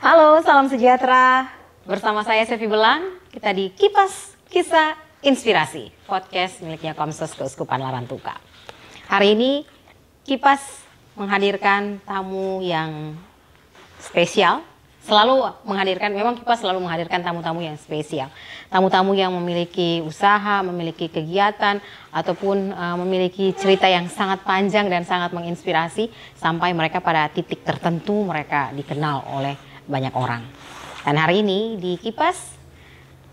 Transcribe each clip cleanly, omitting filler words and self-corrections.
Halo, salam sejahtera. Bersama saya Sevi Belang, kita di Kipas Kisah Inspirasi, podcast miliknya Komsos Keuskupan Larantuka. Hari ini Kipas menghadirkan tamu yang spesial. Memang Kipas selalu menghadirkan tamu-tamu yang spesial. Tamu-tamu yang memiliki usaha, memiliki kegiatan, ataupun memiliki cerita yang sangat panjang dan sangat menginspirasi sampai mereka pada titik tertentu mereka dikenal oleh banyak orang. Dan hari ini di Kipas,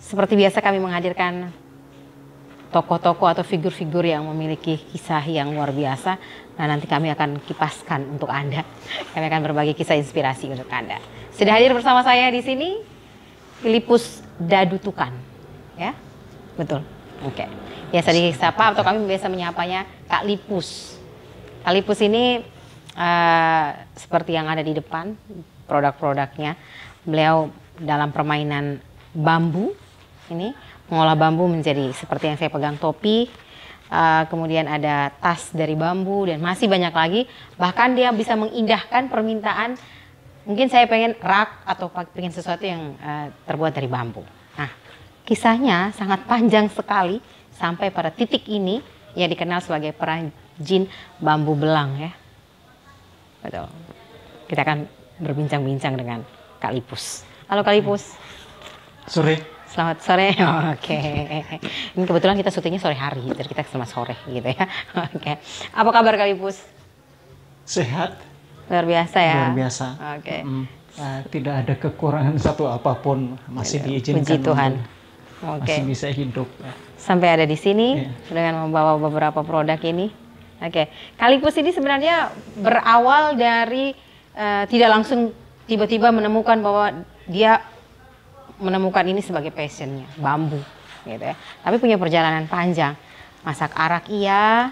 seperti biasa kami menghadirkan tokoh-tokoh atau figur-figur yang memiliki kisah yang luar biasa. Nah, nanti kami akan kipaskan untuk Anda. Kami akan berbagi kisah inspirasi untuk Anda. Sudah hadir bersama saya di sini Filipus Dadutukan, ya, betul. Oke. Biasa disapa atau kami biasa menyapanya Kak Lipus. Kak Lipus ini seperti yang ada di depan produk-produknya. Beliau dalam permainan bambu ini mengolah bambu menjadi seperti yang saya pegang, topi, kemudian ada tas dari bambu dan masih banyak lagi. Bahkan dia bisa mengindahkan permintaan. Mungkin saya pengen rak atau pengen sesuatu yang terbuat dari bambu. Nah, kisahnya sangat panjang sekali sampai pada titik ini ia dikenal sebagai perajin bambu belang, ya. Betul. Kita akan berbincang-bincang dengan Kak Lipus. Halo Kak Lipus. Sore. Selamat sore. Oke. Ini kebetulan kita syutingnya sore hari, jadi kita sama sore gitu ya. Oke. Apa kabar Kak Lipus? Sehat. Luar biasa ya. Luar biasa. Oke. Tidak ada kekurangan satu apapun, masih diizinkan. Puji Tuhan. Masih bisa hidup. Sampai ada di sini dengan membawa beberapa produk ini. Oke. Kak Lipus ini sebenarnya berawal dari tidak langsung tiba-tiba menemukan bahwa dia menemukan ini sebagai passionnya, bambu, gitu ya. Tapi punya perjalanan panjang, masak arak iya,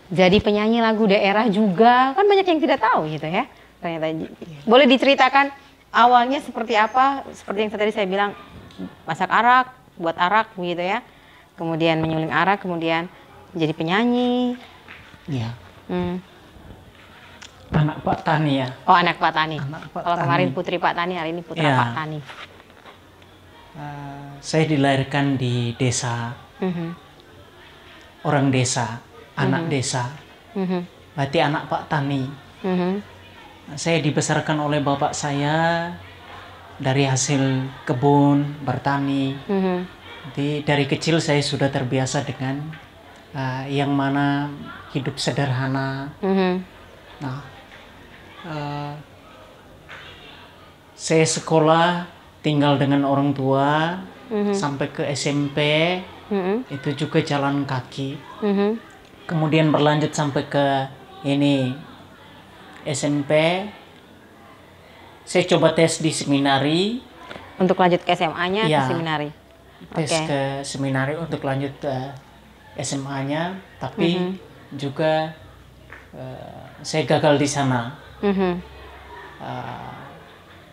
jadi penyanyi lagu daerah juga, kan banyak yang tidak tahu gitu ya. Ternyata boleh diceritakan awalnya seperti apa? Seperti yang tadi saya bilang, masak arak, buat arak, gitu ya. Kemudian menyuling arak, kemudian jadi penyanyi. Iya. Anak Pak Tani ya. Oh, anak Pak Tani. Kalau Tani. kemarin putri Pak Tani, hari ini putra Pak Tani. Saya dilahirkan di desa, orang desa, anak desa. Berarti anak Pak Tani. Saya dibesarkan oleh bapak saya dari hasil kebun, bertani. Jadi dari kecil saya sudah terbiasa dengan yang mana hidup sederhana. Nah, saya sekolah tinggal dengan orang tua sampai ke SMP, itu juga jalan kaki. Kemudian berlanjut sampai ke ini SMP. Saya coba tes di seminari. Untuk lanjut ke SMA-nya Ya, ke seminari. Tes ke seminari untuk lanjut SMA-nya, tapi juga saya gagal di sana.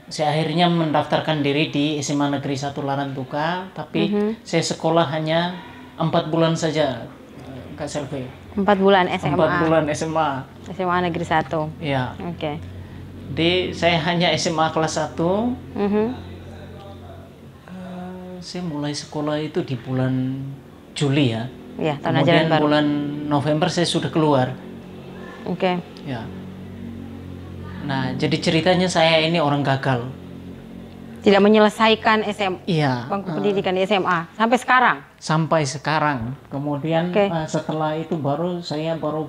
Saya akhirnya mendaftarkan diri di SMA Negeri 1 Larantuka, tapi saya sekolah hanya 4 bulan saja, Kak Selvi. 4 bulan SMA. 4 bulan SMA. SMA Negeri 1. Ya. Oke. Jadi saya hanya SMA kelas 1. Saya mulai sekolah itu di bulan Juli ya. Iya, tahun ajaran Kemudian baru. bulan November saya sudah keluar. Oke. Ya. Nah, jadi ceritanya saya ini orang gagal. Tidak menyelesaikan SMA, Iya. bangku pendidikan di SMA sampai sekarang. Sampai sekarang. Kemudian Oke. Setelah itu saya baru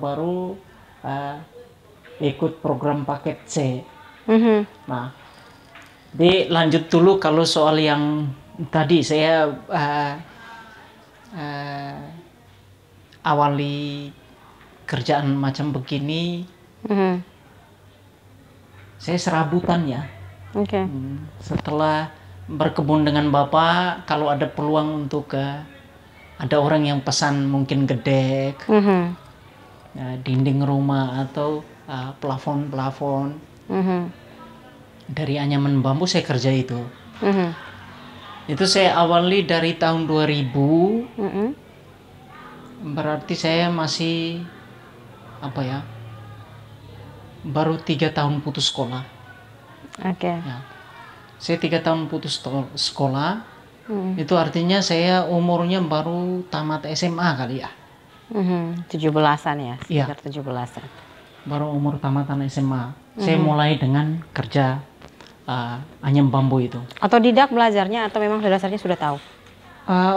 ikut program paket C. Nah, lanjut dulu kalau soal yang tadi saya awali kerjaan macam begini. Saya serabutan ya. Oke. Setelah berkebun dengan Bapak, kalau ada peluang untuk ada orang yang pesan mungkin gedek, dinding rumah atau plafon dari anyaman bambu, saya kerja itu. Itu saya awali dari tahun 2000. Berarti saya masih baru 3 tahun putus sekolah. Oke. Ya. Saya 3 tahun putus sekolah. Itu artinya saya umurnya baru tamat SMA kali ya. 17-an ya, Iya. sekitar 17-an. Baru umur tamatan SMA. Saya mulai dengan kerja anyam bambu itu. Otodidak belajarnya atau memang dasarnya sudah tahu?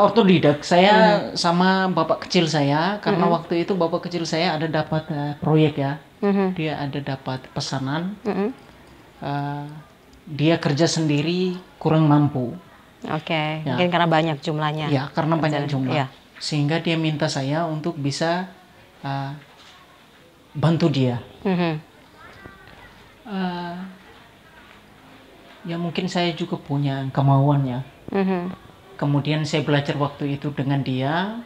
Otodidak. Saya sama bapak kecil saya, karena waktu itu bapak kecil saya ada dapat proyek ya. Dia ada dapat pesanan. Dia kerja sendiri, kurang mampu. Oke. Ya. Mungkin karena banyak jumlahnya. Ya, karena banyak jumlah. Ya. Sehingga dia minta saya untuk bisa bantu dia. Ya mungkin saya juga punya kemauan ya. Kemudian saya belajar waktu itu dengan dia.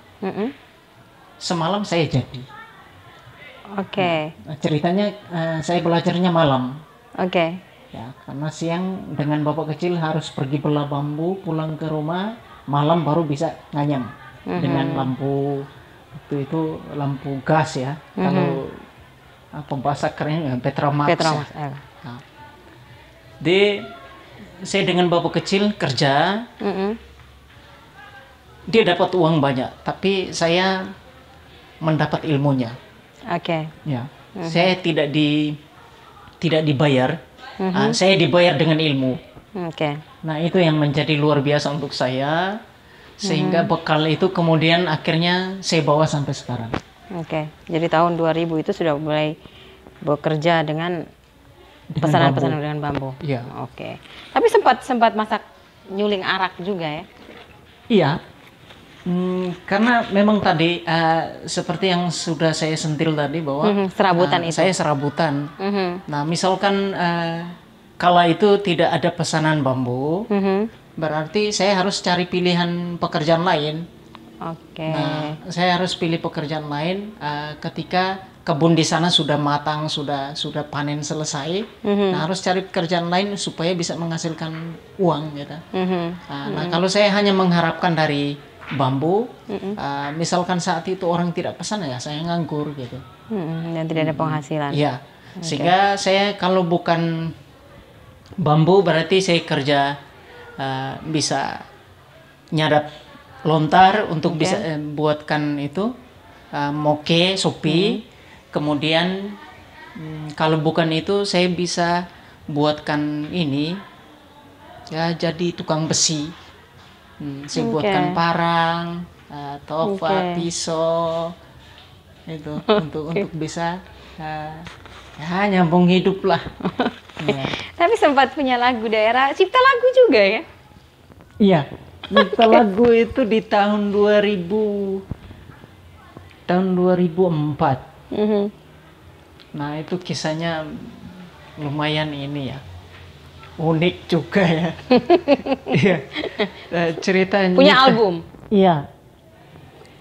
Semalam saya jadi. Oke. Ceritanya saya belajarnya malam. Oke. Ya, karena siang dengan bapak kecil harus pergi belah bambu, pulang ke rumah, malam baru bisa nganyam dengan lampu waktu itu lampu gas ya. Kalau bahasa kerennya Petromax. Petromax. Ya. Nah, saya dengan bapak kecil kerja. Dia dapat uang banyak, tapi saya mendapat ilmunya. Oke. Ya, saya tidak dibayar. Saya dibayar dengan ilmu. Oke. Nah, itu yang menjadi luar biasa untuk saya, sehingga bekal itu kemudian akhirnya saya bawa sampai sekarang. Oke. Jadi tahun 2000 itu sudah mulai bekerja dengan pesanan-pesanan dengan bambu. Iya. Oke. Tapi sempat masak nyuling arak juga ya? Iya. Karena memang tadi seperti yang sudah saya sentil tadi bahwa serabutan itu. Saya serabutan. Nah, misalkan kala itu tidak ada pesanan bambu, berarti saya harus cari pilihan pekerjaan lain. Oke. Nah, saya harus pilih pekerjaan lain ketika kebun di sana sudah matang, sudah panen selesai. Nah, harus cari pekerjaan lain supaya bisa menghasilkan uang gitu. Nah, kalau saya hanya mengharapkan dari bambu, misalkan saat itu orang tidak pesan, ya saya nganggur gitu. Dan tidak ada penghasilan. Iya. Sehingga saya kalau bukan bambu berarti saya kerja bisa nyadap lontar untuk bisa buatkan itu moke, sopi. Kemudian kalau bukan itu saya bisa buatkan ini ya jadi tukang besi. Saya buatkan parang, tofa, pisau itu untuk bisa ya nyambung hidup lah. Ya. Tapi sempat punya lagu daerah, cipta lagu juga ya? Iya, cipta lagu itu di tahun 2004. Nah, itu kisahnya lumayan ini ya. Unik juga ya. Iya. Ceritanya punya album? Iya.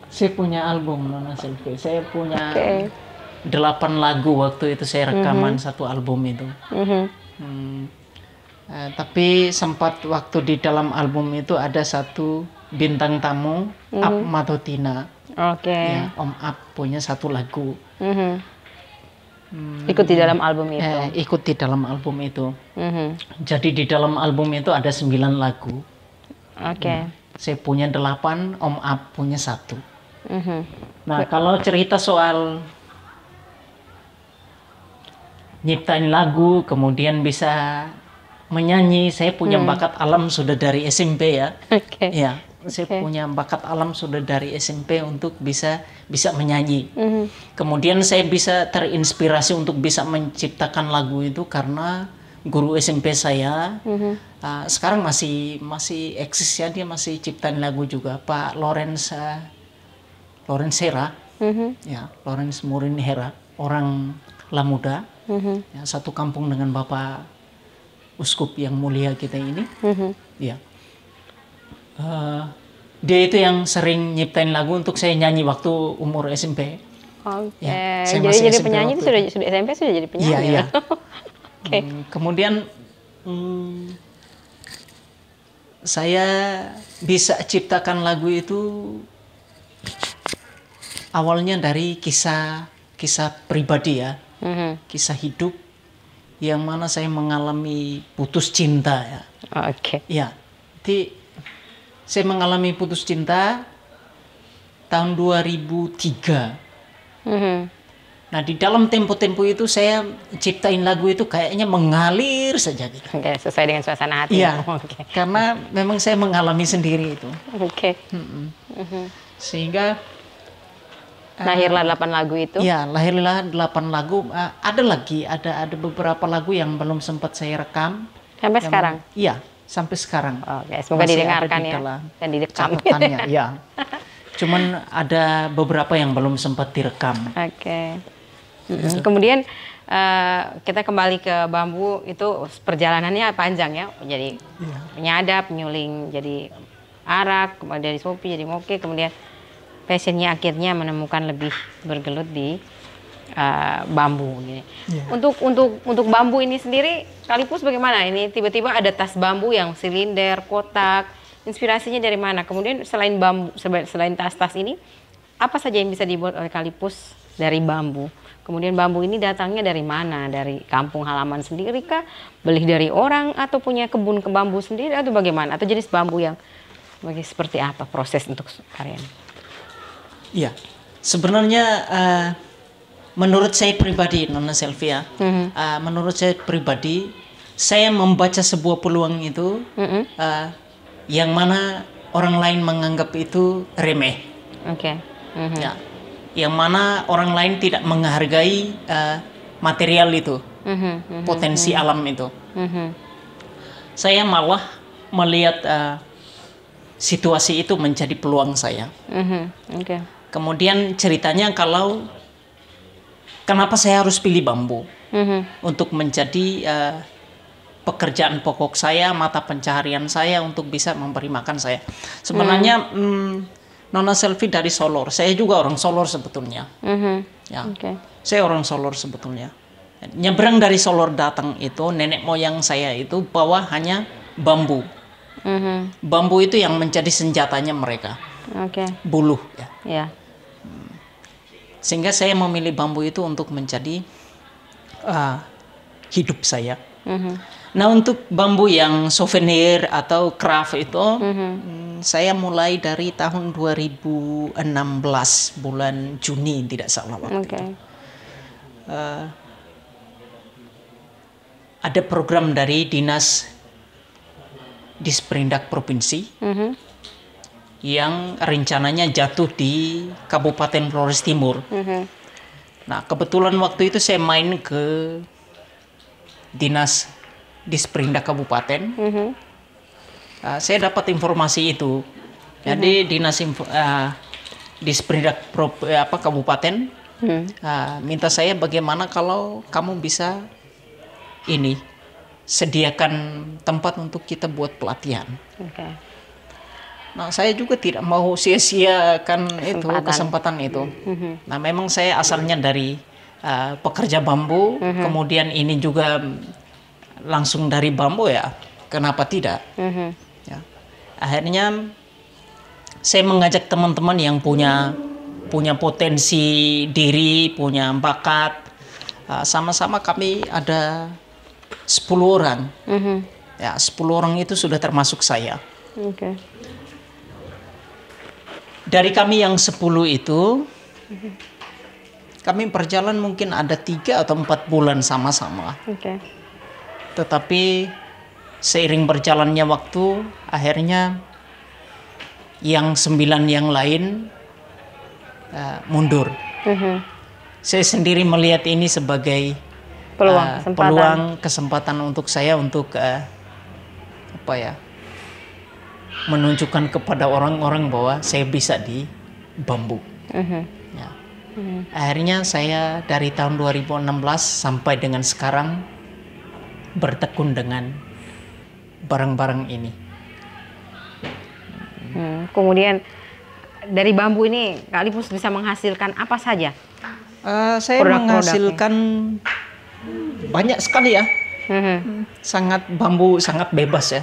Saya punya album Nona Selvi. Saya punya 8 lagu waktu itu saya rekaman satu album itu. Tapi sempat waktu di dalam album itu ada satu bintang tamu, Ap Matotina. Ya, Om Ap punya satu lagu. Ikut di dalam album itu? Ikut di dalam album itu. Jadi di dalam album itu ada 9 lagu. Saya punya 8, Om Ap punya 1. Nah, kalau cerita soal nyiptain lagu, kemudian bisa menyanyi saya punya bakat alam sudah dari SMP ya. Oke. Ya, saya punya bakat alam sudah dari SMP untuk bisa menyanyi. Kemudian saya bisa terinspirasi untuk bisa menciptakan lagu itu karena guru SMP saya sekarang masih eksis ya, dia masih ciptain lagu juga, Pak Lawrence Hera. Ya, Lawrence Murin Hera, orang Lamuda. Ya, satu kampung dengan Bapak Uskup yang mulia kita ini. Ya. Dia itu yang sering nyiptain lagu untuk saya nyanyi waktu umur SMP. Oke. Ya, saya Jadi masih jadi SMP penyanyi itu waktu sudah SMP sudah jadi penyanyi. Iya, iya. Oke. Kemudian saya bisa ciptakan lagu itu awalnya dari kisah pribadi ya, kisah hidup yang mana saya mengalami putus cinta ya. Oke. Ya, jadi saya mengalami putus cinta tahun 2003. Nah, di dalam tempo-tempo itu saya ciptain lagu itu kayaknya mengalir saja gitu. Oke, sesuai dengan suasana hati. Iya, karena memang saya mengalami sendiri itu. Oke. Sehingga Lahirlah 8 lagu itu. ya, lahirlah 8 lagu. Ada beberapa lagu yang belum sempat saya rekam. Sampai sekarang? Iya, sampai sekarang. Oke, semoga Masih didengarkan ada di ya dalam dan direkam. catatannya, ya. Cuman ada beberapa yang belum sempat direkam. Oke. Kemudian kita kembali ke bambu itu perjalanannya panjang ya. Jadi penyadap, nyuling jadi arak, kemudian dari sopi jadi moke, kemudian passionnya akhirnya menemukan lebih bergelut di bambu. Gini. Untuk bambu ini sendiri, Kalipus bagaimana? Ini tiba-tiba ada tas bambu yang silinder, kotak. Inspirasinya dari mana? Kemudian selain bambu, selain tas-tas ini, apa saja yang bisa dibuat oleh Kalipus dari bambu? Kemudian bambu ini datangnya dari mana? Dari kampung halaman sendiri kah? Beli dari orang atau punya kebun ke bambu sendiri atau bagaimana? Atau jenis bambu yang seperti apa proses untuk karyanya? Iya, sebenarnya menurut saya pribadi, Nona Selvia, menurut saya pribadi, saya membaca sebuah peluang itu yang mana orang lain menganggap itu remeh. Oke. Ya, yang mana orang lain tidak menghargai material itu, potensi alam itu. Saya malah melihat situasi itu menjadi peluang saya. Kemudian ceritanya kalau kenapa saya harus pilih bambu untuk menjadi pekerjaan pokok saya, mata pencaharian saya untuk bisa memberi makan saya. Sebenarnya Nona Selvi dari Solor, saya juga orang Solor sebetulnya. Ya, saya orang Solor sebetulnya. Nyebrang dari Solor datang itu nenek moyang saya itu bawa hanya bambu. Bambu itu yang menjadi senjatanya mereka. Buluh ya. Sehingga saya memilih bambu itu untuk menjadi hidup saya. Nah, untuk bambu yang souvenir atau craft itu saya mulai dari tahun 2016 bulan Juni tidak salah waktu itu. Ada program dari Dinas Disperindak Provinsi yang rencananya jatuh di Kabupaten Flores Timur. Nah, kebetulan waktu itu saya main ke Dinas Disperindak Kabupaten. Saya dapat informasi itu. Jadi Dinas Disperindak Kabupaten minta saya bagaimana kalau kamu bisa sediakan tempat untuk kita buat pelatihan. Nah, saya juga tidak mau sia-siakan kesempatan itu. Nah, memang saya asalnya dari pekerja bambu, kemudian ini juga langsung dari bambu ya, kenapa tidak? Ya. Akhirnya saya mengajak teman-teman yang punya potensi diri, punya bakat, sama-sama kami ada 10 orang. Ya, 10 orang itu sudah termasuk saya. Dari kami yang 10 itu, kami berjalan mungkin ada 3 atau 4 bulan sama-sama. Tetapi seiring berjalannya waktu, akhirnya yang 9 yang lain mundur. Saya sendiri melihat ini sebagai peluang kesempatan untuk saya untuk menunjukkan kepada orang-orang bahwa saya bisa di bambu. Ya. Akhirnya saya dari tahun 2016 sampai dengan sekarang bertekun dengan barang-barang ini. Kemudian dari bambu ini Kak Lipus bisa menghasilkan apa saja? Saya menghasilkan banyak sekali ya. Bambu sangat bebas ya.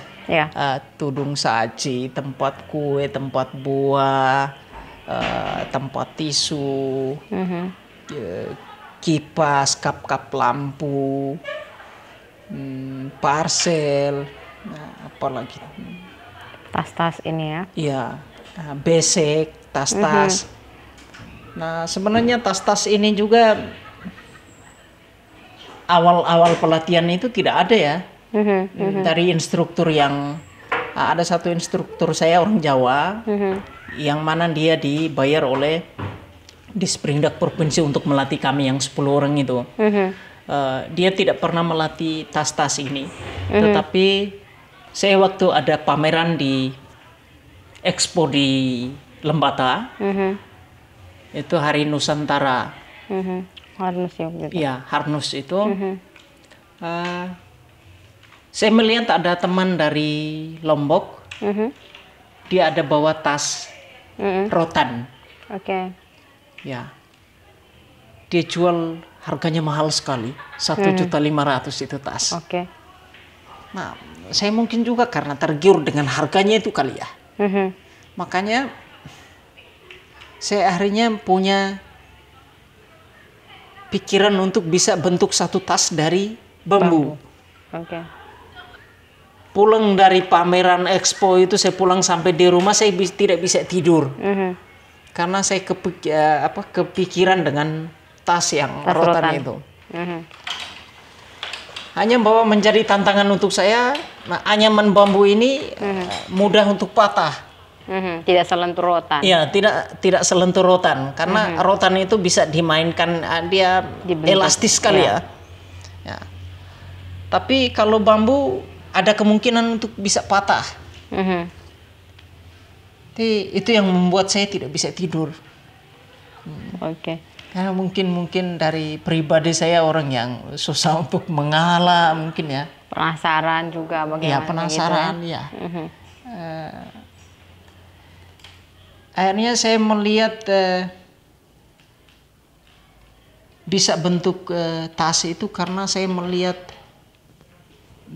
Tudung saji, tempat kue, tempat buah, tempat tisu, kipas, kap-kap lampu, parcel, apalagi tas-tas ini ya. Iya, besek, tas-tas. Nah, sebenarnya tas-tas ini juga awal-awal pelatihan itu tidak ada ya. Dari instruktur yang ada satu instruktur saya orang Jawa, yang mana dia dibayar oleh Disperindak Provinsi untuk melatih kami yang 10 orang itu. Dia tidak pernah melatih tas-tas ini, tetapi saya waktu ada pameran di Expo di Lembata, itu Hari Nusantara. Harnus ya gitu. Iya, harnus itu. Saya melihat ada teman dari Lombok, dia ada bawa tas rotan. Ya, dia jual harganya mahal sekali, 1.500.000 itu tas. Nah, saya mungkin juga karena tergiur dengan harganya itu kali ya. Makanya saya akhirnya punya pikiran untuk bisa bentuk satu tas dari bambu. Pulang dari pameran Expo itu, saya pulang sampai di rumah saya tidak bisa tidur. Karena saya kepikiran dengan tas yang rotan itu. Hanya bahwa menjadi tantangan untuk saya, anyaman bambu ini mudah untuk patah. Tidak selentur rotan. Iya, tidak selentur rotan, karena rotan itu bisa dimainkan, dia dibentuk, elastis sekali ya. Tapi kalau bambu ada kemungkinan untuk bisa patah. Itu yang membuat saya tidak bisa tidur. Karena mungkin dari pribadi saya orang yang susah untuk mengalah mungkin ya. Penasaran juga bagaimana. Ya, penasaran gitu, ya. Akhirnya saya melihat bisa bentuk tas itu karena saya melihat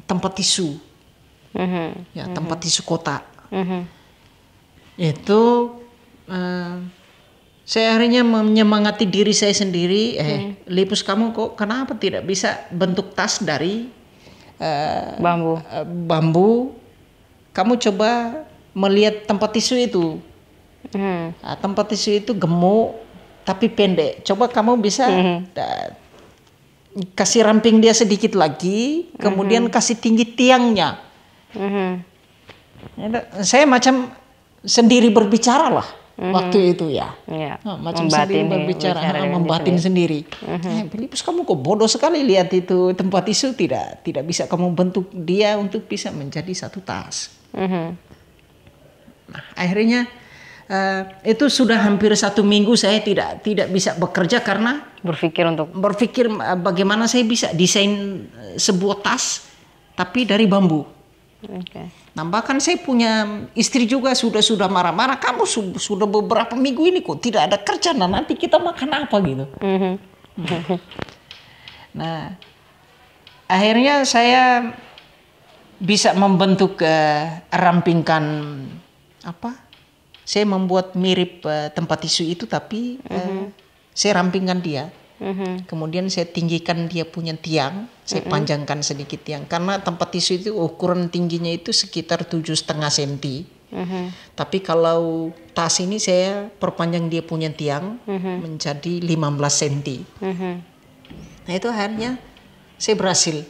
tempat tisu, tempat tisu kotak. Itu saya akhirnya menyemangati diri saya sendiri. Lipus, kamu kok kenapa tidak bisa bentuk tas dari bambu? Kamu coba melihat tempat tisu itu. Tempat tisu itu gemuk tapi pendek. Coba kamu bisa kasih ramping dia sedikit lagi, kemudian kasih tinggi tiangnya. Saya macam sendiri berbicara lah waktu itu ya. Macam sendiri berbicara, membatin sendiri. Lipus, kamu kok bodoh sekali lihat itu tempat tisu, tidak bisa kamu bentuk dia untuk bisa menjadi satu tas. Nah, akhirnya itu sudah hampir 1 minggu saya tidak bisa bekerja karena berpikir bagaimana saya bisa desain sebuah tas tapi dari bambu. Nah, bahkan saya punya istri juga sudah marah-marah, kamu sudah beberapa minggu ini kok tidak ada kerja, nah nanti kita makan apa gitu. Nah, akhirnya saya bisa membentuk rampingkan saya membuat mirip tempat tisu itu, tapi saya rampingkan dia. Kemudian saya tinggikan dia punya tiang, saya panjangkan sedikit tiang. Karena tempat tisu itu ukuran tingginya itu sekitar 7,5 cm. Tapi kalau tas ini saya perpanjang dia punya tiang menjadi 15 cm. Nah, itu akhirnya saya berhasil.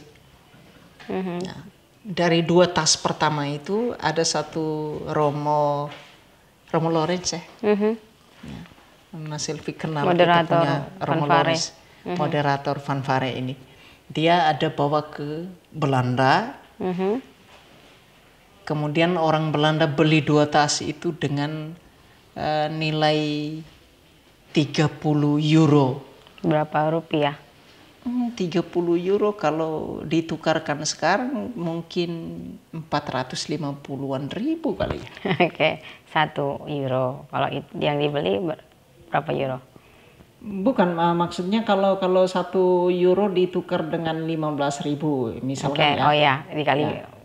Nah, dari 2 tas pertama itu ada satu Romo Lorenz ya. Mas Silvi kenal kita punya Romo Lorenz, moderator fanfare ini. Dia ada bawa ke Belanda. Kemudian orang Belanda beli 2 tas itu dengan nilai 30 euro. Berapa rupiah? 30 euro kalau ditukarkan sekarang mungkin 450-an ribu kali ya. Oke, 1 euro. Kalau yang dibeli berapa euro? Bukan, maksudnya kalau 1 euro ditukar dengan 15.000 misalkan ya. Oh ya,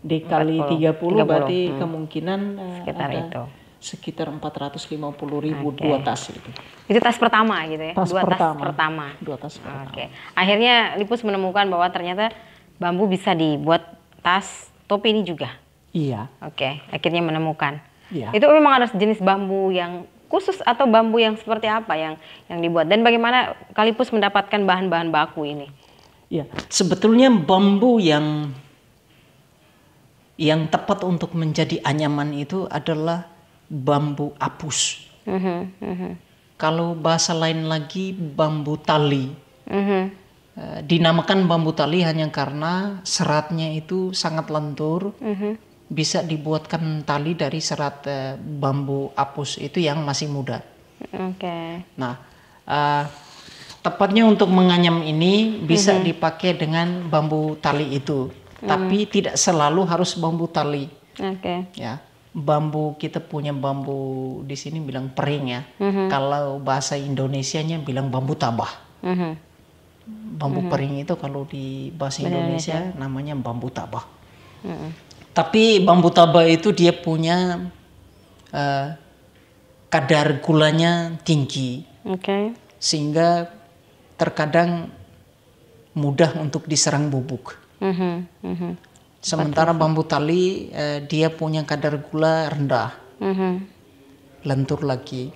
dikali 30 berarti kemungkinan sekitar itu. Sekitar 450.000 2 tas itu. Itu tas pertama gitu ya? Tas 2 pertama. tas pertama. 2 tas pertama. Oke. Akhirnya Lipus menemukan bahwa ternyata bambu bisa dibuat tas topi ini juga. Iya. Oke, akhirnya menemukan. Iya. Itu memang ada jenis bambu yang khusus atau bambu yang seperti apa yang dibuat, dan bagaimana Kalipus mendapatkan bahan-bahan baku ini? Iya, sebetulnya bambu yang tepat untuk menjadi anyaman itu adalah bambu apus. Kalau bahasa lain lagi bambu tali. Dinamakan bambu tali hanya karena seratnya itu sangat lentur. Bisa dibuatkan tali dari serat bambu apus itu yang masih muda. Nah, tepatnya untuk menganyam ini bisa dipakai dengan bambu tali itu. Tapi tidak selalu harus bambu tali. Ya. Bambu, kita punya bambu di sini bilang pering ya. Kalau bahasa Indonesianya bilang bambu tabah. Bambu pering itu kalau di bahasa Indonesia namanya bambu tabah. Tapi bambu tabah itu dia punya kadar gulanya tinggi. Sehingga terkadang mudah untuk diserang bubuk. Sementara bambu tali dia punya kadar gula rendah, lentur lagi.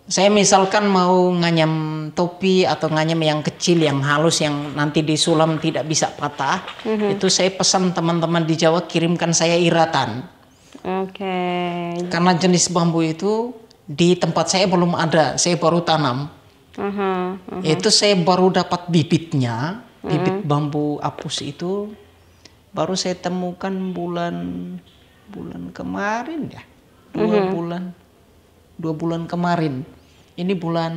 Saya misalkan mau nganyam topi atau nganyam yang kecil, yang halus, yang nanti disulam tidak bisa patah, itu saya pesan teman-teman di Jawa kirimkan saya iratan. Karena jenis bambu itu di tempat saya belum ada, saya baru tanam. Itu saya baru dapat bibitnya, bibit bambu apus itu. Baru saya temukan bulan kemarin ya, 2 bulan kemarin. Ini bulan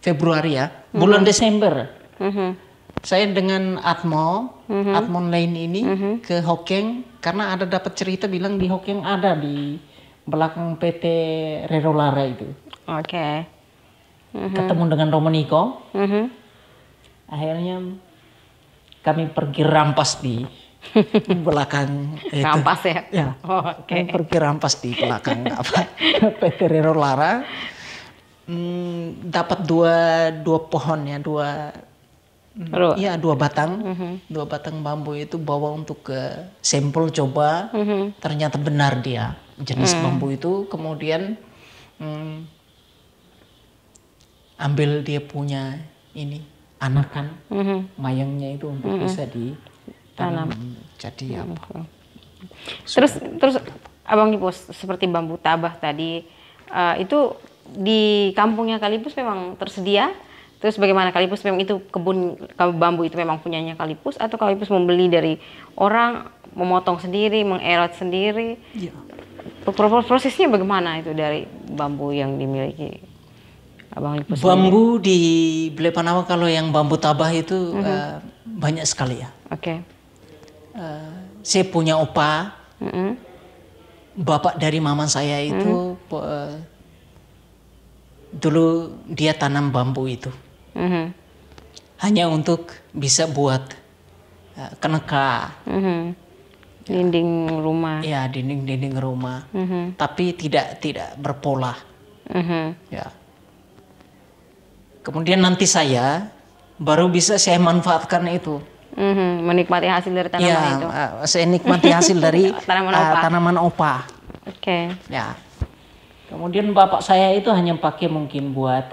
Februari ya, bulan Desember. Saya dengan Admon lain ini ke Hokeng karena ada dapat cerita bilang di Hokeng ada di belakang PT Rerolara itu. Ketemu dengan Romoniko. Akhirnya kami pergi rampas di belakang itu. Rampas ya? Ya. Pergi rampas di belakang PT Rerolara. Dapat dua pohon ya, dua batang. 2 batang bambu itu bawa untuk ke sampel coba. Ternyata benar dia jenis bambu itu. Kemudian ambil dia punya ini anakan mayangnya itu untuk bisa ditanam jadi apa. Terus Abang Lipus, seperti bambu tabah tadi itu di kampungnya Kalipus memang tersedia. Terus bagaimana Kalipus memang itu kebun bambu itu memang punyanya Kalipus atau Kalipus membeli dari orang, memotong sendiri, mengerot sendiri? Ya. Prosesnya bagaimana itu dari bambu yang dimiliki Abang Lipus? Bambu di Blepanawa kalau yang bambu tabah itu banyak sekali ya. Saya punya opa, bapak dari mama saya itu dulu dia tanam bambu itu hanya untuk bisa buat keneka, dinding rumah. Ya, dinding rumah, tapi tidak berpola. Ya. Kemudian nanti saya baru bisa saya manfaatkan itu. Menikmati hasil dari tanaman itu. Saya nikmati hasil dari tanaman opa. Ya. Kemudian bapak saya itu hanya pakai mungkin buat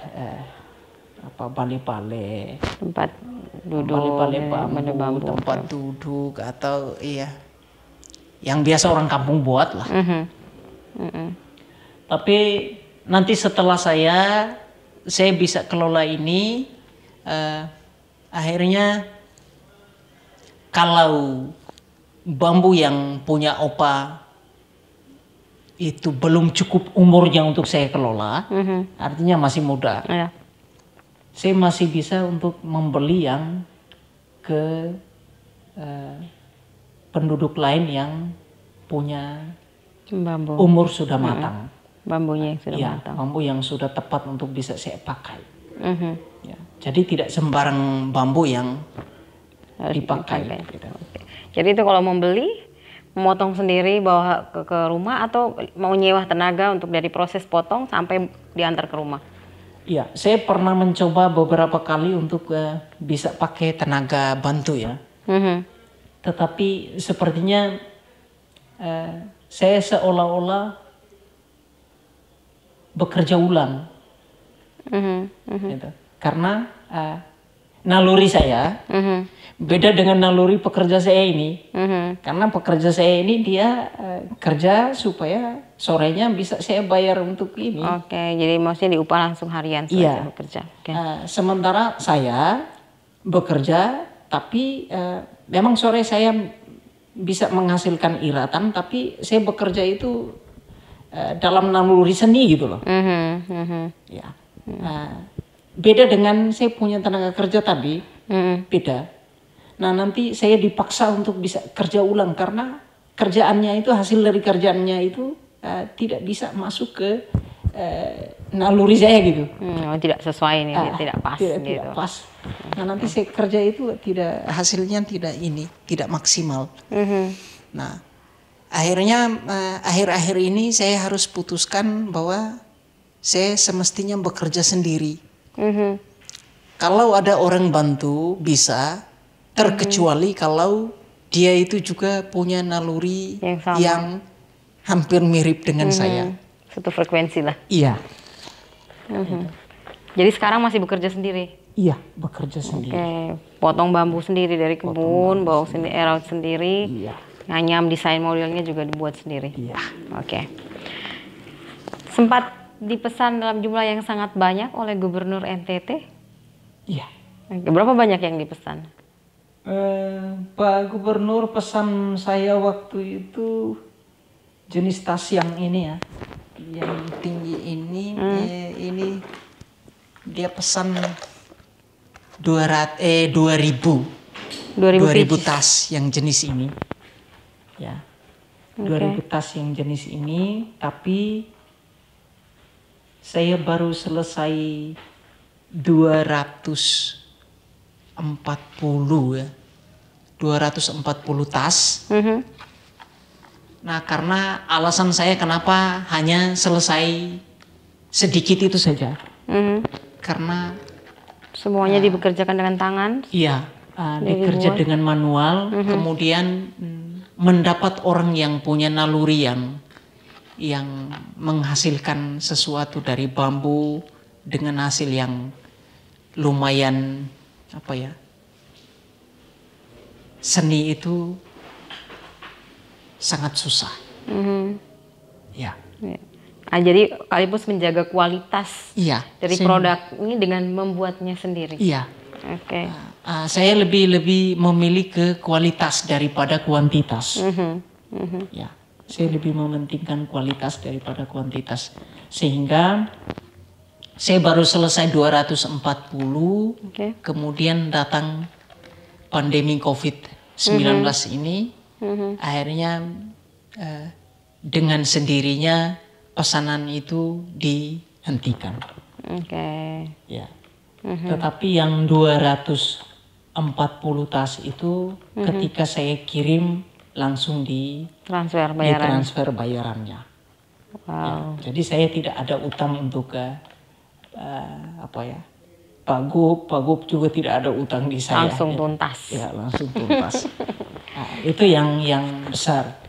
bale-bale, tempat duduk, bale-bale bambu, tempat duduk atau yang biasa orang kampung buat lah. Tapi nanti setelah saya bisa kelola ini, akhirnya kalau bambu yang punya opa itu belum cukup umurnya untuk saya kelola, artinya masih muda. Ya. Saya masih bisa untuk membeli yang ke penduduk lain yang punya Bambu. umur sudah matang. Bambunya yang sudah Ya, matang. bambu yang sudah tepat untuk bisa saya pakai. Ya, jadi tidak sembarang bambu yang Harus dipakai. Oke. Jadi itu kalau membeli, memotong sendiri bawa ke rumah atau mau nyewa tenaga untuk dari proses potong sampai diantar ke rumah? Ya, saya pernah mencoba beberapa kali untuk bisa pakai tenaga bantu ya. Tetapi sepertinya saya seolah-olah bekerja ulang. Gitu. Karena naluri saya beda dengan naluri pekerja saya ini. Karena pekerja saya ini dia kerja supaya sorenya bisa saya bayar untuk ini. Oke, jadi maksudnya diupah langsung harian Iya. bekerja. Oke. Sementara saya bekerja, tapi memang sore saya bisa menghasilkan iratan, tapi saya bekerja itu dalam naluri seni gitu loh. Ya. Beda dengan saya punya tenaga kerja tadi, beda. Nah nanti saya dipaksa untuk bisa kerja ulang karena kerjaannya itu, hasil dari kerjaannya itu tidak bisa masuk ke naluri saya gitu. Tidak sesuai nih, tidak pas gitu. Tidak pas. Nah nanti saya kerja itu hasilnya tidak maksimal. Nah akhirnya akhir-akhir ini saya harus putuskan bahwa saya semestinya bekerja sendiri. Kalau ada orang bantu bisa, terkecuali kalau dia itu juga punya naluri yang hampir mirip dengan saya. Satu frekuensi lah. Iya. Jadi sekarang masih bekerja sendiri? Iya, bekerja sendiri. Oke, potong bambu sendiri dari kebun, bawa sendiri, erat sendiri, Iya. nganyam desain modelnya juga dibuat sendiri. Iya. Oke. Sempat dipesan dalam jumlah yang sangat banyak oleh Gubernur NTT? Iya. Berapa banyak yang dipesan? Pak Gubernur pesan saya waktu itu jenis tas yang ini ya, yang tinggi ini, ini dia pesan 2000 tas yang jenis ini, ya, 2000 tas yang jenis ini, tapi saya baru selesai 240 ya. 240 tas. Nah, karena alasan saya kenapa hanya selesai sedikit itu saja. Karena semuanya dibekerjakan dengan tangan? Iya, dikerja dengan manual, kemudian mendapat orang yang punya naluri yang menghasilkan sesuatu dari bambu dengan hasil yang lumayan seni itu sangat susah. Ya. Jadi Kalipus menjaga kualitas dari produk ini dengan membuatnya sendiri. Iya. Oke. Saya lebih memilih ke kualitas daripada kuantitas. Ya. Saya lebih mementingkan kualitas daripada kuantitas, sehingga saya baru selesai 240, kemudian datang pandemi COVID-19 ini, akhirnya dengan sendirinya pesanan itu dihentikan. Ya. Tetapi yang 240 tas itu ketika saya kirim langsung transfer bayarannya. Ya, jadi saya tidak ada utang untuk Pak Gub juga tidak ada utang di saya. Langsung tuntas. Ya, langsung tuntas. Nah, itu yang besar,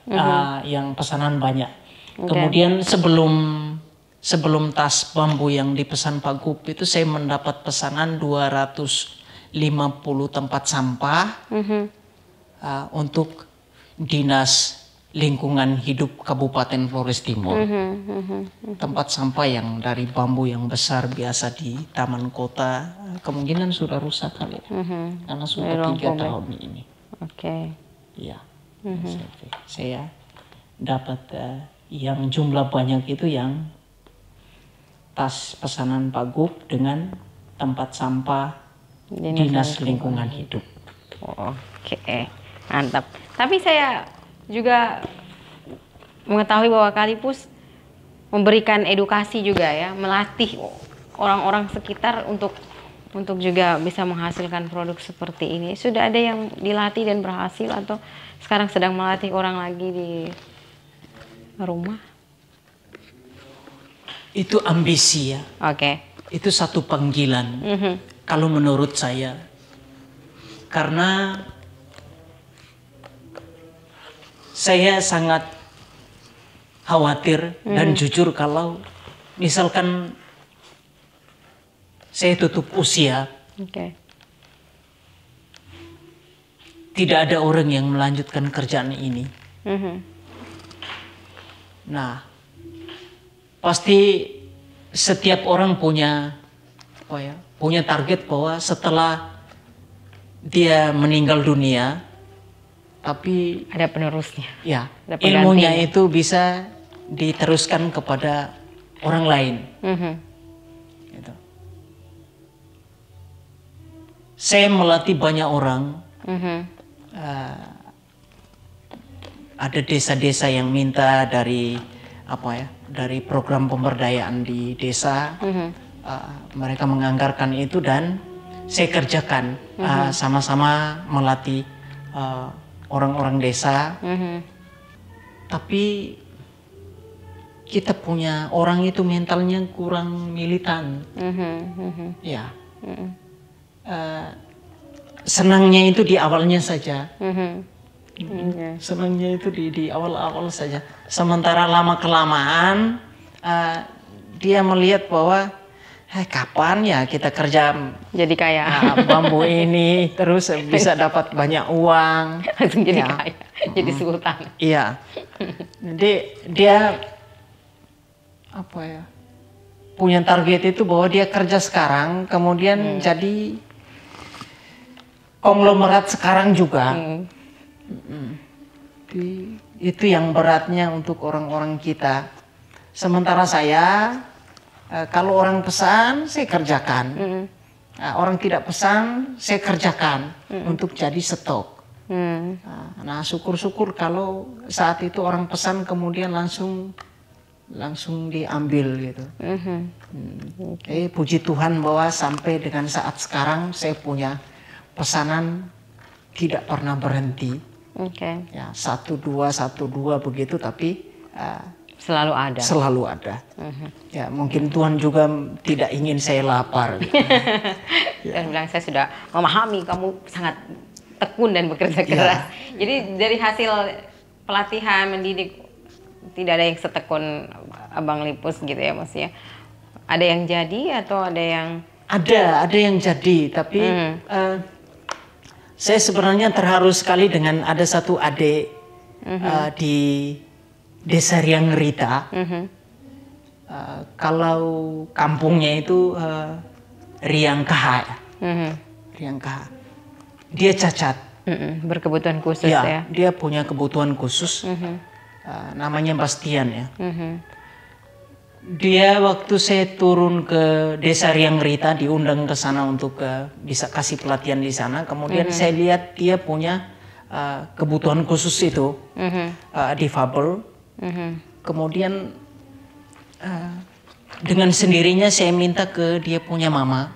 yang pesanan banyak. Kemudian sebelum tas bambu yang dipesan Pak Gub itu saya mendapat pesanan 250 tempat sampah untuk dinas lingkungan hidup Kabupaten Flores Timur. Tempat sampah yang dari bambu yang besar biasa di taman kota kemungkinan sudah rusak kali ya. Karena sudah 3 tahun ini. Oke. Iya. Saya dapat yang jumlah banyak itu yang tas pesanan Pak Gub dengan tempat sampah Dinas Lingkungan Hidup. Oke, mantap. Tapi saya juga mengetahui bahwa Kalipus memberikan edukasi juga ya, melatih orang-orang sekitar untuk juga bisa menghasilkan produk seperti ini. Sudah ada yang dilatih dan berhasil atau sekarang sedang melatih orang lagi di rumah? Itu ambisi ya. Oke. Itu satu panggilan. Kalau menurut saya. Karena saya sangat khawatir dan jujur kalau misalkan saya tutup usia. Tidak ada orang yang melanjutkan kerjaan ini. Nah, pasti setiap orang punya punya target bahwa setelah dia meninggal dunia, tapi ada penerusnya. Ya, ilmunya itu bisa diteruskan kepada orang lain. Gitu. Saya melatih banyak orang. Ada desa-desa yang minta dari dari program pemberdayaan di desa. Mereka menganggarkan itu dan saya kerjakan sama-sama melatih orang-orang desa. Tapi kita punya orang itu mentalnya kurang militan. Ya. Senangnya itu di awalnya saja. Senangnya itu di awal-awal saja. Sementara lama kelamaan dia melihat bahwa kapan ya kita kerja jadi kaya bambu ini terus bisa dapat banyak uang. Langsung jadi kaya, jadi sultan. Iya. Jadi dia punya target itu bahwa dia kerja sekarang kemudian jadi konglomerat sekarang juga. Itu yang beratnya untuk orang-orang kita. Sementara saya kalau orang pesan saya kerjakan. Orang tidak pesan saya kerjakan untuk jadi stok. Nah, syukur-syukur kalau saat itu orang pesan kemudian langsung diambil gitu. Puji Tuhan bahwa sampai dengan saat sekarang saya punya pesanan tidak pernah berhenti. Ya, 1, 2 begitu, tapi selalu ada. Selalu ada. Ya, mungkin Tuhan juga tidak ingin saya lapar. Gitu. Dan bilang saya sudah memahami kamu sangat tekun dan bekerja keras. Jadi dari hasil pelatihan mendidik tidak ada yang setekun Abang Lipus gitu ya maksudnya. Ada yang jadi atau ada yang? Ada yang jadi, tapi saya sebenarnya terharu sekali dengan ada satu adik di Desa Riang Rita. Kalau kampungnya itu Riang Kaha. Riang Kaha. Dia cacat. Berkebutuhan khusus ya. Dia punya kebutuhan khusus. Namanya Bastian ya. Dia waktu saya turun ke Desa Riang Rita diundang ke sana untuk bisa kasih pelatihan di sana. Kemudian saya lihat dia punya kebutuhan khusus itu, difabel. Kemudian dengan sendirinya saya minta ke dia punya mama.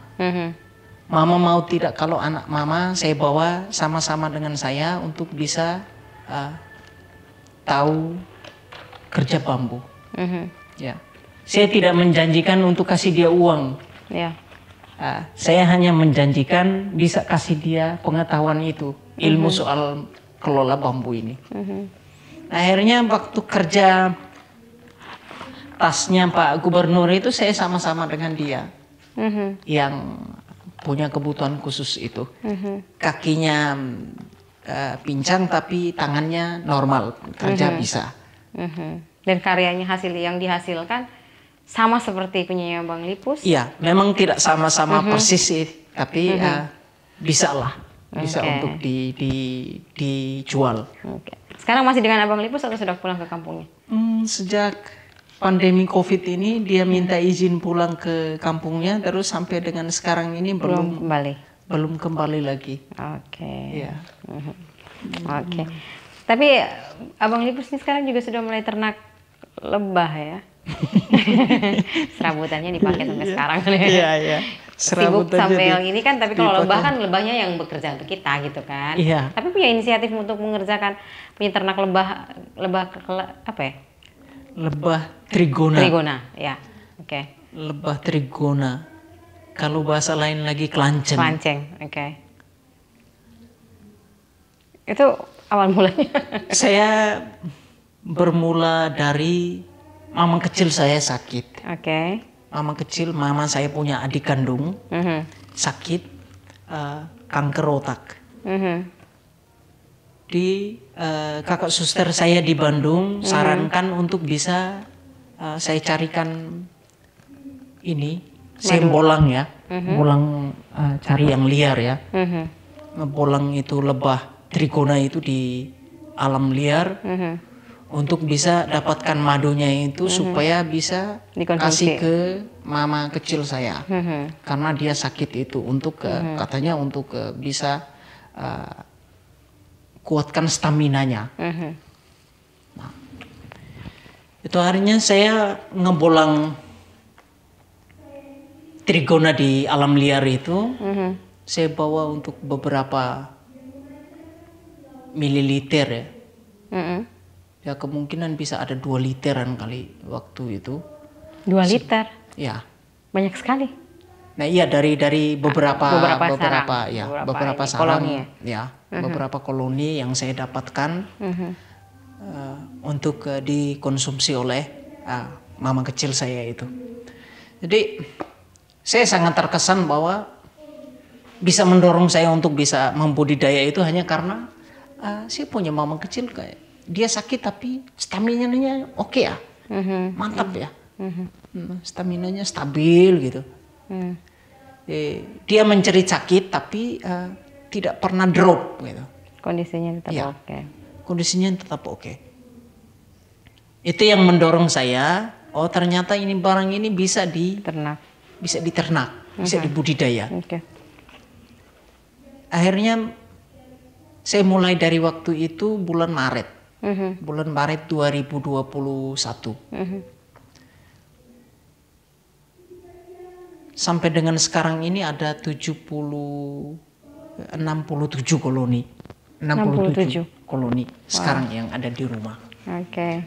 Mama mau tidak kalau anak mama saya bawa sama-sama dengan saya untuk bisa tahu kerja bambu. Ya. Saya tidak menjanjikan untuk kasih dia uang. Saya hanya menjanjikan bisa kasih dia pengetahuan itu, ilmu soal kelola bambu ini. Akhirnya waktu kerja tasnya Pak Gubernur itu saya sama-sama dengan dia yang punya kebutuhan khusus itu. Kakinya pincang tapi tangannya normal, kerja bisa. Dan karyanya hasil yang dihasilkan sama seperti punya Bang Lipus? Iya, memang tidak sama-sama persis sih, tapi bisa lah, bisa untuk dijual. Sekarang masih dengan Abang Lipus atau sudah pulang ke kampungnya? Sejak pandemi COVID ini dia minta izin pulang ke kampungnya, terus sampai dengan sekarang ini belum kembali lagi. Oke. Iya. Oke. Tapi Abang Lipus ini sekarang juga sudah mulai ternak lebah ya? Serabutannya dipakai sampai sekarang. Iya. Sibuk sampai ini kan, tapi kalau lebah kan lebahnya yang bekerja untuk kita gitu kan. Iya. Tapi punya inisiatif untuk mengerjakan punya ternak lebah apa ya? Lebah trigona. Trigona, ya. Oke. Lebah trigona. Kalau bahasa lain lagi kelanceng. Kelanceng, oke. Itu awal mulanya. Saya bermula dari mama kecil saya sakit. Oke. Mama saya punya adik kandung sakit kanker otak. Di kakak suster saya di Bandung sarankan untuk bisa saya carikan ini bolang ya, bolang cari yang liar ya. Bolang itu lebah trigona itu di alam liar untuk bisa dapatkan madunya itu supaya bisa kasih ke mama kecil saya karena dia sakit itu untuk katanya untuk bisa kuatkan staminanya. Nah, itu harinya saya ngebolang trigona di alam liar itu, saya bawa untuk beberapa mililiter ya. Ya kemungkinan bisa ada 2 literan kali waktu itu. 2 liter? Ya. Banyak sekali. Nah iya dari beberapa sarang koloni ya, beberapa koloni yang saya dapatkan untuk dikonsumsi oleh mama kecil saya itu. Jadi saya sangat terkesan bahwa bisa mendorong saya untuk bisa membudidaya itu hanya karena saya punya mama kecil kayak dia sakit tapi staminanya oke ya, mantap ya, staminanya stabil gitu. Dia mencerit sakit tapi tidak pernah drop gitu. Kondisinya tetap oke. Kondisinya tetap oke. Itu yang mendorong saya, oh ternyata ini barang ini bisa diternak, bisa dibudidaya. Akhirnya saya mulai dari waktu itu bulan Maret. Bulan Maret 2021. Sampai dengan sekarang ini ada 67 koloni. 67 koloni sekarang yang ada di rumah. Oke.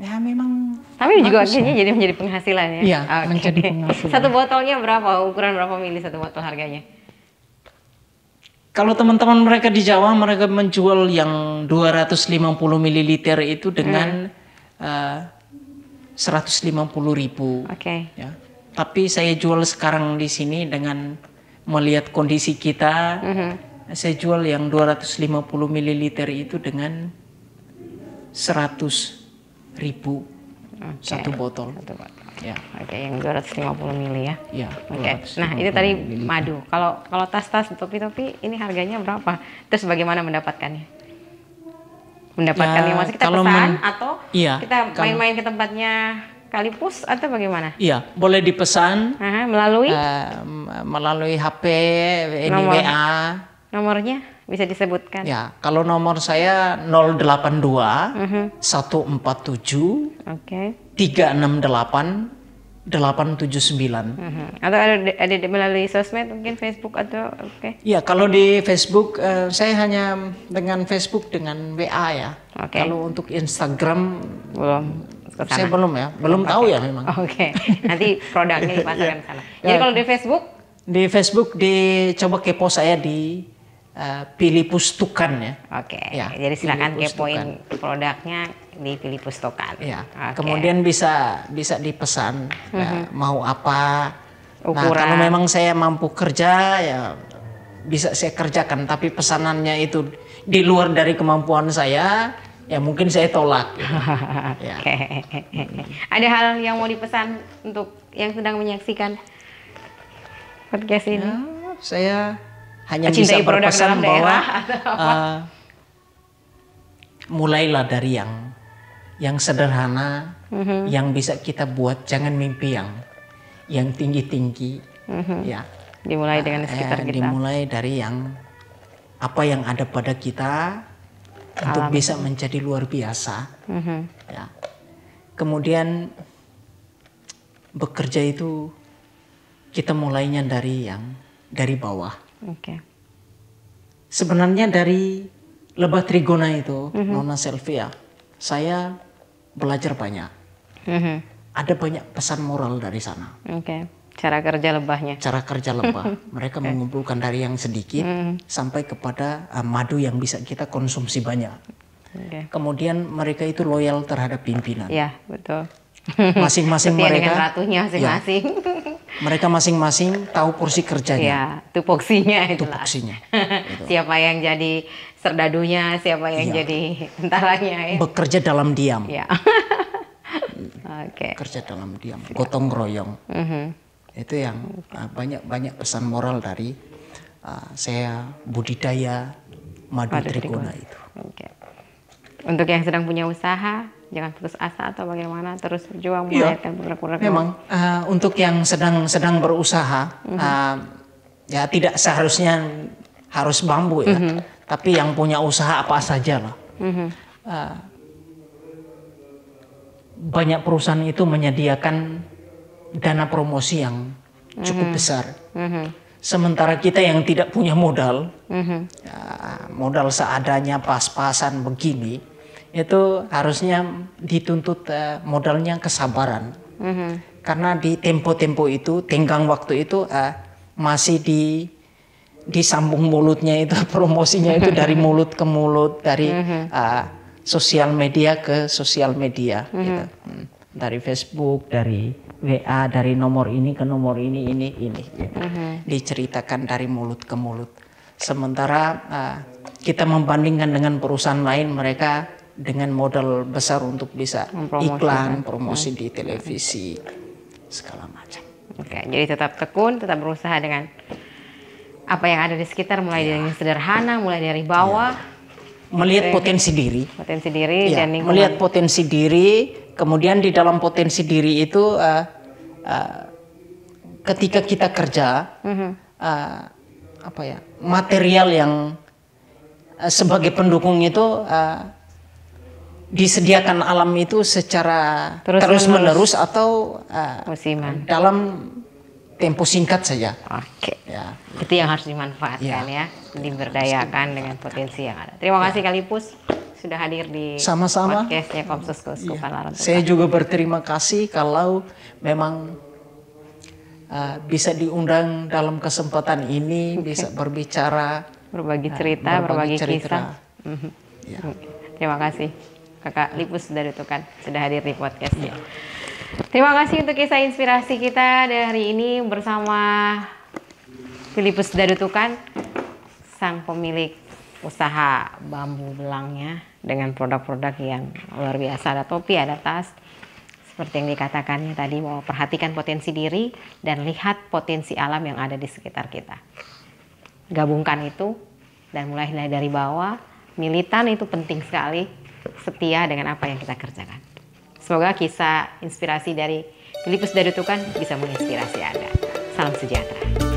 Ya memang. Tapi juga akhirnya jadi menjadi penghasilan ya? Iya, menjadi penghasilan. Satu botolnya berapa? Ukuran berapa mili satu botol harganya? Kalau teman-teman mereka di Jawa, mereka menjual yang 250 ml itu dengan 150.000. Ya. Tapi saya jual sekarang di sini dengan melihat kondisi kita, saya jual yang 250 ml itu dengan 100.000 satu botol. Ya. Oke, yang 250 mili ya. Ya. Oke. Nah, itu tadi madu. Kalau tas-tas, topi-topi ini harganya berapa? Terus bagaimana mendapatkannya? Mendapatkannya maksudnya kita pesan atau kita main-main ke tempatnya Kalipus atau bagaimana? Iya, boleh dipesan melalui HP, WA. Nomornya bisa disebutkan? Ya, kalau nomor saya 082 147 368 879. Atau ada melalui sosmed mungkin Facebook atau Ya, kalau di Facebook saya hanya dengan Facebook dengan WA ya. Kalau untuk Instagram belum. Saya belum ya, belum tahu ya memang. Nanti produknya dipasarkan sana. Jadi kalau di Facebook? Di Facebook dicoba kepo saya di Philippus Tukan ya. Ya, jadi silakan kepoin produknya di Philippus Tukan. Ya. Kemudian bisa dipesan mau apa. Ukuran. Nah, kalau memang saya mampu kerja ya bisa saya kerjakan, tapi pesanannya itu di luar dari kemampuan saya, ya mungkin saya tolak. Ya. Oke. Ada hal yang mau dipesan untuk yang sedang menyaksikan podcast ini? Ya, saya hanya Mencintai bisa produk berpesan dalam bahwa daerah atau apa? mulailah dari yang sederhana, yang bisa kita buat. Jangan mimpi yang tinggi-tinggi. Ya. Dimulai dengan sekitar kita. Dimulai dari apa yang ada pada kita untuk bisa menjadi luar biasa. Ya. Kemudian bekerja itu kita mulainya dari bawah. Oke. Sebenarnya dari Lebah Trigona itu, Nona Selvia, saya belajar banyak. Ada banyak pesan moral dari sana. Oke. Cara kerja lebahnya. Cara kerja lebah. Mereka mengumpulkan dari yang sedikit sampai kepada madu yang bisa kita konsumsi banyak. Oke. Kemudian mereka itu loyal terhadap pimpinan. Ya, betul. Masing-masing Setia mereka. dengan ratunya masing-masing. Mereka masing-masing tahu porsi kerjanya. Ya, tupoksinya itu. Tupoksinya. Siapa yang jadi serdadunya, siapa yang jadi tentaranya. Ya. Bekerja dalam diam. Ya. Oke. Kerja dalam diam. Gotong royong. Itu yang banyak pesan moral dari saya budidaya madu Trigona itu. Oke. Untuk yang sedang punya usaha, jangan putus asa atau bagaimana, terus berjuang melahirkan produk-produk. Memang untuk yang sedang berusaha, ya tidak seharusnya harus bambu ya, tapi yang punya usaha apa saja lah. Banyak perusahaan itu menyediakan dana promosi yang cukup besar. Sementara kita yang tidak punya modal, modal seadanya pas-pasan begini, itu harusnya dituntut modalnya kesabaran. Karena di tempo-tempo itu, tenggang waktu itu masih disambung mulutnya itu, promosinya itu dari mulut ke mulut, dari sosial media ke sosial media, gitu. Dari Facebook, dari WA, dari nomor ini ke nomor ini. Gitu. Diceritakan dari mulut ke mulut. Sementara kita membandingkan dengan perusahaan lain, mereka dengan modal besar untuk bisa iklan, promosi di televisi, segala macam. Oke, jadi tetap tekun, tetap berusaha dengan apa yang ada di sekitar, mulai dari yang sederhana, mulai dari bawah. Melihat potensi diri. Potensi diri dan lingkungan. Melihat potensi diri, kemudian di dalam potensi diri itu ketika kita kerja, material yang sebagai pendukung itu disediakan alam itu secara terus menerus atau musiman. Dalam tempo singkat saja. Oke. Ya. Itu yang harus dimanfaatkan ya, diberdayakan dengan potensi yang ada. Terima kasih Kalipus sudah hadir di podcastnya Komsos Keuskupan Larantuka. Saya juga berterima kasih kalau memang bisa diundang dalam kesempatan ini, bisa berbicara, berbagi cerita, berbagi kisah. Ya. Terima kasih Kakak Lipus Dadutukan sudah hadir di podcastnya. Terima kasih untuk kisah inspirasi kita hari ini bersama Filipus Dadutukan, sang pemilik usaha bambu belangnya dengan produk-produk yang luar biasa. Ada topi, ada tas. Seperti yang dikatakannya tadi, bahwa perhatikan potensi diri dan lihat potensi alam yang ada di sekitar kita. Gabungkan itu dan mulailah dari bawah. Militan itu penting sekali, setia dengan apa yang kita kerjakan. Semoga kisah inspirasi dari Filipus Dadutukan bisa menginspirasi Anda. Salam sejahtera.